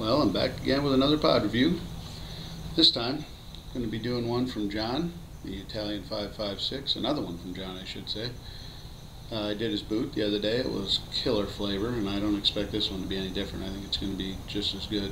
Well, I'm back again with another pod review. This time, I'm going to be doing one from John, the Italian 556, another one from John, I should say. I did his boot the other day. It was killer flavor, and I don't expect this one to be any different. I think it's going to be just as good.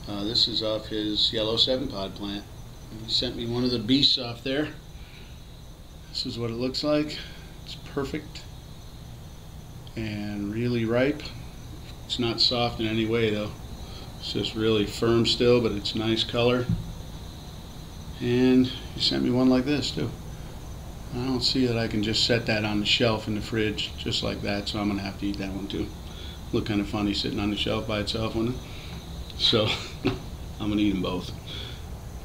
This is off his yellow 7-pod plant. He sent me one of the beasts off there. This is what it looks like. It's perfect and really ripe. It's not soft in any way though. It's just really firm still, but it's nice color. And he sent me one like this too. I don't see that I can just set that on the shelf in the fridge just like that, so I'm gonna have to eat that one too. Look kind of funny sitting on the shelf by itself, wouldn't it? So I'm gonna eat them both.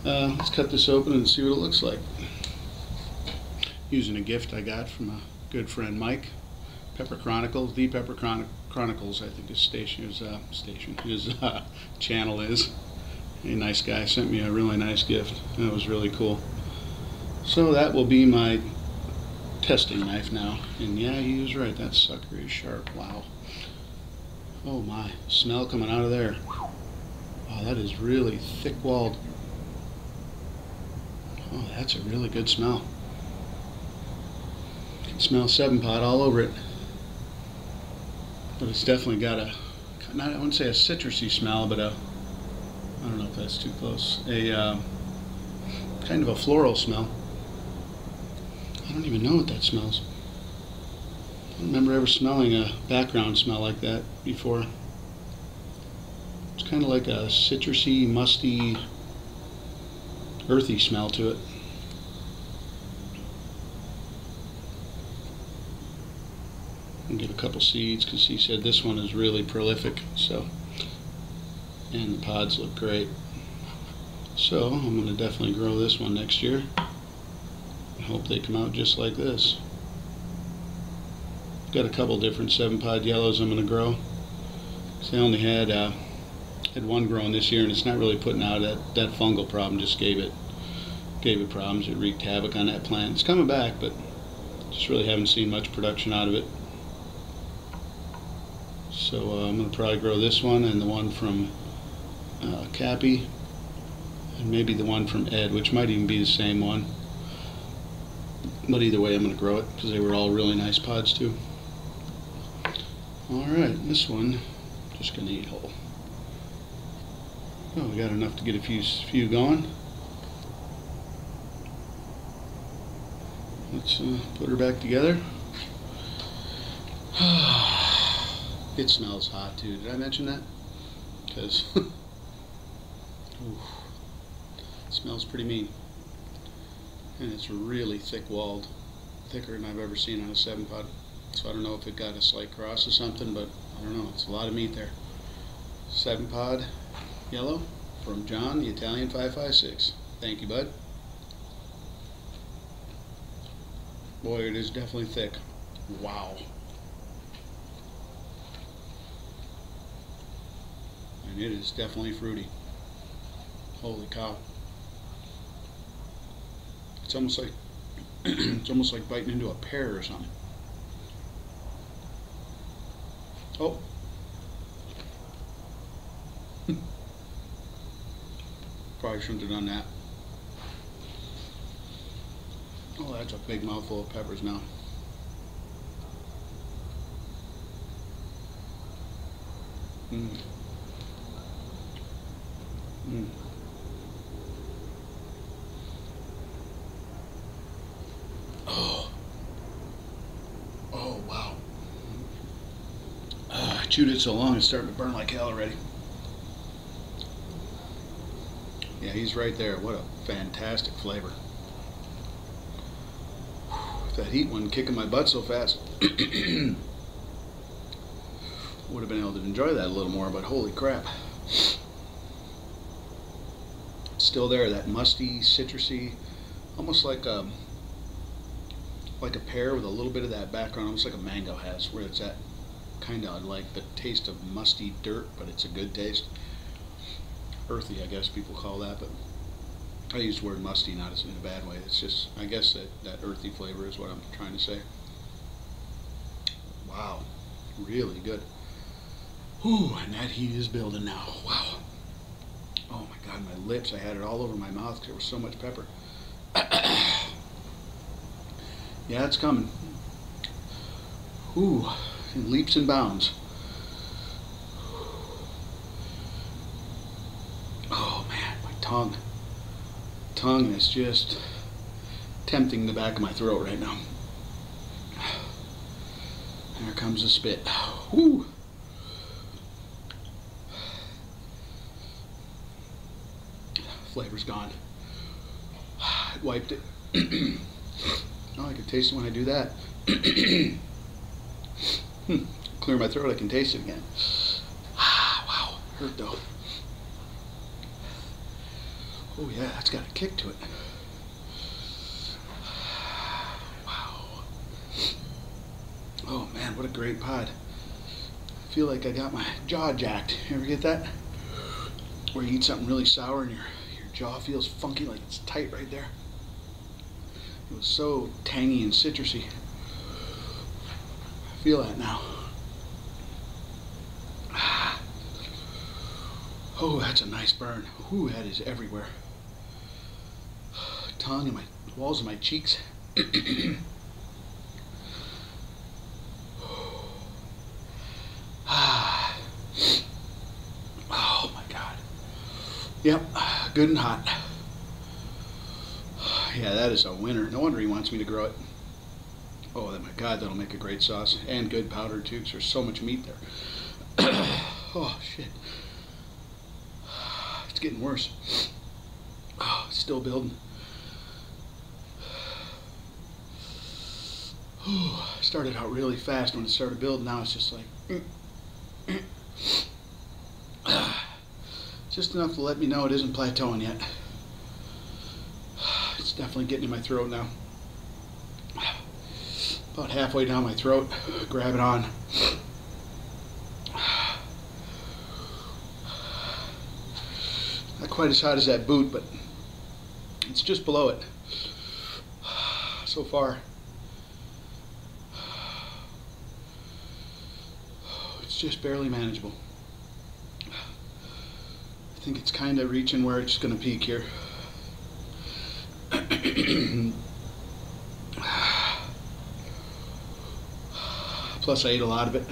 Let's cut this open and see what it looks like. Using a gift I got from a good friend Mike. Pepper Chronicles, the Pepper Chronicles, I think his channel is. A nice guy sent me a really nice gift. That was really cool. So that will be my testing knife now. And yeah, he was right. That sucker is sharp. Wow. Oh my, smell coming out of there. Wow, that is really thick-walled. Oh, that's a really good smell. You can smell 7-pod all over it. But it's definitely got a, I wouldn't say a citrusy smell, but I don't know if that's too close, a kind of a floral smell. I don't even know what that smells. I don't remember ever smelling a background smell like that before. It's kind of like a citrusy, musty, earthy smell to it. And get a couple seeds because he said this one is really prolific. So, and the pods look great. So I'm going to definitely grow this one next year. I hope they come out just like this. Got a couple different 7-pod yellows I'm going to grow. So I only had one grown this year, and it's not really putting out. That fungal problem just gave it problems. It wreaked havoc on that plant. It's coming back, but just really haven't seen much production out of it. So I'm going to probably grow this one and the one from Cappy, and maybe the one from Ed, which might even be the same one. But either way, I'm going to grow it because they were all really nice pods too. Alright, this one, just going to eat whole. Oh, we got enough to get a few going. Let's put her back together. It smells hot too. Did I mention that? Because it smells pretty mean. And it's really thick-walled, thicker than I've ever seen on a 7-pod. So I don't know if it got a slight cross or something, but I don't know. It's a lot of meat there. 7-pod yellow from John, the Italian 556. Thank you, bud. Boy, it is definitely thick. Wow. And it is definitely fruity. Holy cow. It's almost like it's almost like biting into a pear or something. Oh. Probably shouldn't have done that. Oh, that's a big mouthful of peppers now. Mm. Mm. Oh. Oh, wow. I chewed it so long it's starting to burn like hell already. Yeah, he's right there. What a fantastic flavor. If that heat wasn't kicking my butt so fast, would have been able to enjoy that a little more, but holy crap. It's still there, that musty, citrusy, almost like a pear with a little bit of that background, almost like a mango has, where it's that kind of like the taste of musty dirt, but it's a good taste. Earthy, I guess people call that, but I use the word musty not in a bad way. It's just, I guess that earthy flavor is what I'm trying to say. Wow, really good. Ooh, and that heat is building now. Wow. Oh my God, my lips, I had it all over my mouth because there was so much pepper. Yeah, it's coming. Ooh, in leaps and bounds. Oh man, my tongue. Tongue is just tempting the back of my throat right now. There comes the spit. Woo! Flavor's gone. I wiped it. Oh, I can taste it when I do that. Clear my throat, I can taste it again. Wow, hurt though. Oh yeah, that's got a kick to it. Wow. Oh man, what a great pod. I feel like I got my jaw jacked. You ever get that? Where you eat something really sour and your jaw feels funky, like it's tight right there. It was so tangy and citrusy. I feel that now. Oh, that's a nice burn. Ooh, that is everywhere. Tongue and my walls of my cheeks. Oh my God. Yep, good and hot. Yeah, that is a winner. No wonder he wants me to grow it. Oh, my God, that'll make a great sauce. And good powder, too, because there's so much meat there. Oh, shit. It's getting worse. Oh, it's still building. Oh, started out really fast when it started building. Now it's just like... just enough to let me know it isn't plateauing yet. It's definitely getting in my throat now. About halfway down my throat, grab it on. Not quite as hot as that boot, but it's just below it so far. It's just barely manageable. I think it's kind of reaching where it's going to peak here. Plus I ate a lot of it.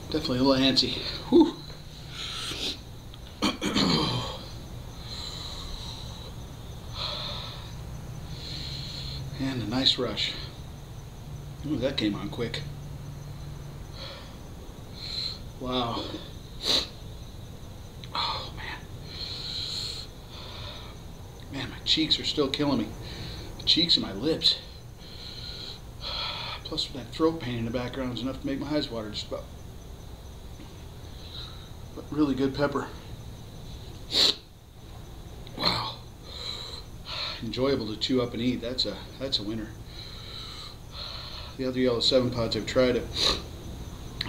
Definitely a little antsy. Whew. And a nice rush. Ooh, that came on quick. Wow. Oh man. Man, my cheeks are still killing me. The cheeks and my lips. Plus that throat pain in the background is enough to make my eyes water just about. But really good pepper. Wow. Enjoyable to chew up and eat. That's a winner. The other yellow 7 pods I've tried it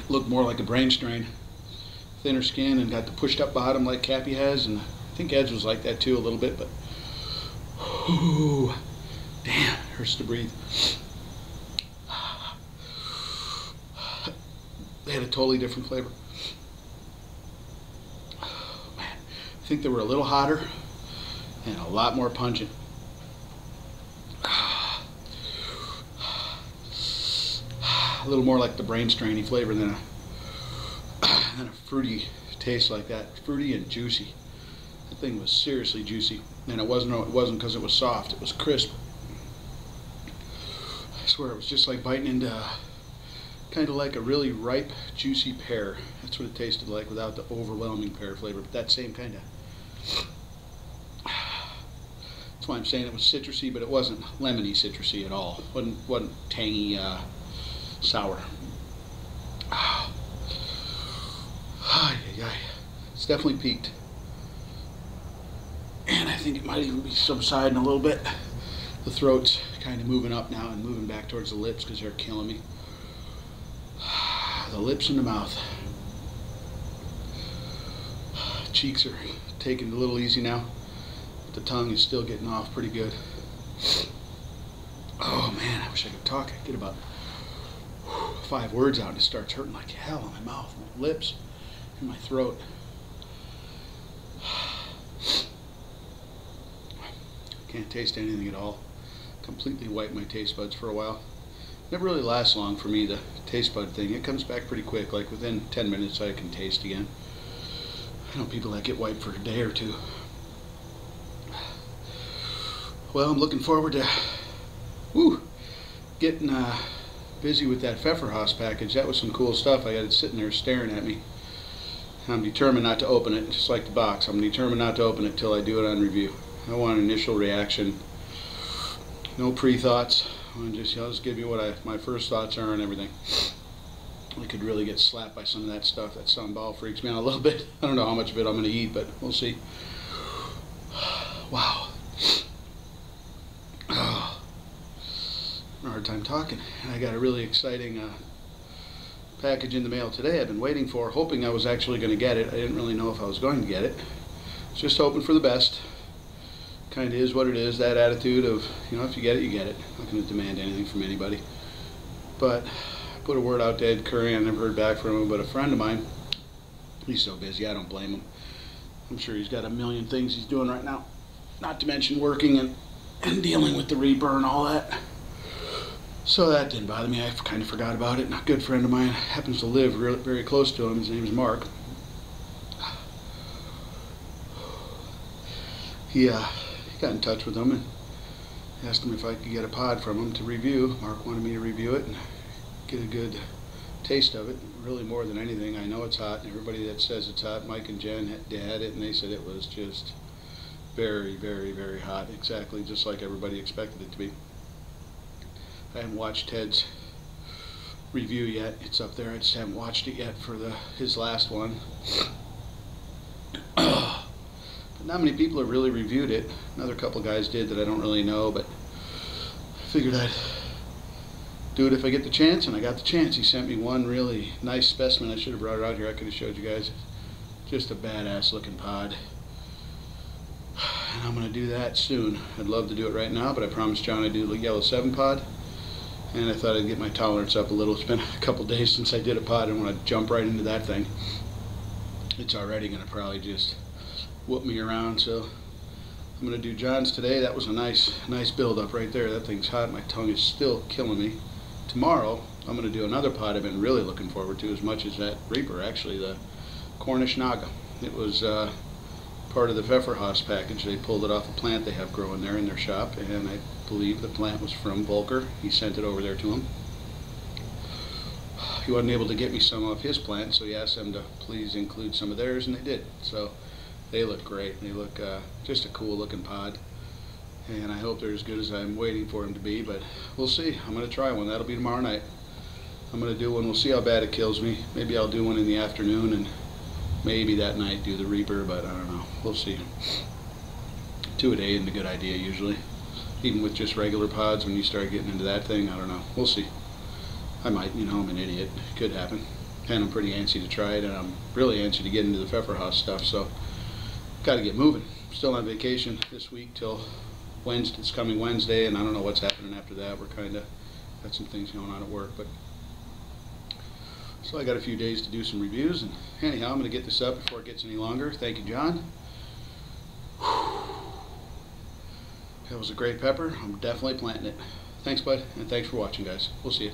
look more like a brain strain. Thinner skin and got the pushed up bottom like Cappy has, and I think Ed's was like that too a little bit, but whew, damn, it hurts to breathe. They had a totally different flavor. Oh, man. I think they were a little hotter and a lot more pungent. A little more like the brain strainy flavor than a fruity taste like that. Fruity and juicy. That thing was seriously juicy, and it wasn't because it was soft. It was crisp. I swear it was just like biting into kind of like a really ripe, juicy pear. That's what it tasted like without the overwhelming pear flavor, but that same kind of. That's why I'm saying it was citrusy, but it wasn't lemony citrusy at all. Wasn't tangy, sour. It's definitely peaked. And I think it might even be subsiding a little bit. The throat's kind of moving up now and moving back towards the lips because they're killing me. The lips and the mouth. Cheeks are taking it a little easy now. But the tongue is still getting off pretty good. Oh man, I wish I could talk. I get about 5 words out and it starts hurting like hell in my mouth, my lips, in my throat. Can't taste anything at all. Completely wiped my taste buds for a while. Never really lasts long for me, the taste bud thing. It comes back pretty quick, like within 10 minutes I can taste again. I know people that get wiped for a day or two. Well, I'm looking forward to getting busy with that Pfefferhaus package. That was some cool stuff. I got it sitting there staring at me. I'm determined not to open it, just like the box. I'm determined not to open it till I do it on review. I want an initial reaction. No pre-thoughts. I'll just give you what my first thoughts are and everything. I could really get slapped by some of that stuff. That sunball freaks me out a little bit. I don't know how much of it I'm going to eat, but we'll see. Wow. Oh, a hard time talking. I got a really exciting package in the mail today I've been waiting for, hoping I was actually going to get it. I didn't really know if I was going to get it. Just hoping for the best. Kind of is what it is, that attitude of, you know, if you get it, you get it. I'm not going to demand anything from anybody. But I put a word out to Ed Curry. I never heard back from him, but a friend of mine, he's so busy, I don't blame him. I'm sure he's got a million things he's doing right now, not to mention working and dealing with the Reaper and all that. So that didn't bother me. I kind of forgot about it. A good friend of mine happens to live very close to him. His name's Mark. He got in touch with him and asked him if I could get a pod from him to review. Mark wanted me to review it and get a good taste of it. Really, more than anything, I know it's hot, and everybody that says it's hot, Mike and Jen had it, and they said it was just very, very, very hot. Exactly just like everybody expected it to be. I haven't watched Ted's review yet. It's up there. I just haven't watched it yet for his last one. But not many people have really reviewed it. Another couple guys did that I don't really know, but I figured I'd do it if I get the chance, and I got the chance. He sent me one really nice specimen. I should have brought it out here. I could have showed you guys. Just a badass looking pod. And I'm going to do that soon. I'd love to do it right now, but I promised John I'd do the yellow 7 pod. And I thought I'd get my tolerance up a little. It's been a couple days since I did a pod. I want to jump right into that thing. It's already going to probably just whoop me around. So I'm going to do John's today. That was a nice build up right there. That thing's hot. My tongue is still killing me. Tomorrow I'm going to do another pod I've been really looking forward to as much as that Reaper, actually, the Cornish Naga. It was part of the Pfefferhaus package. They pulled it off a plant they have growing there in their shop, and I believe the plant was from Volker. He sent it over there to him. He wasn't able to get me some of his plant, so he asked them to please include some of theirs, and they did. So they look great. They look just a cool looking pod, and I hope they're as good as I'm waiting for them to be, but we'll see. I'm going to try one. That'll be tomorrow night. I'm going to do one. We'll see how bad it kills me. Maybe I'll do one in the afternoon, and maybe that night do the Reaper, but I don't know. We'll see. 2 a day isn't a good idea usually. Even with just regular pods, when you start getting into that thing, I don't know. We'll see. I might, you know, I'm an idiot. It could happen. And I'm pretty antsy to try it, and I'm really antsy to get into the Pfefferhaus stuff, so got to get moving. Still on vacation this week till Wednesday. It's coming Wednesday, and I don't know what's happening after that. We're kind of got some things going on at work, but so I got a few days to do some reviews, and anyhow, I'm going to get this up before it gets any longer. Thank you, John. That was a great pepper. I'm definitely planting it. Thanks, bud, and thanks for watching, guys. We'll see you.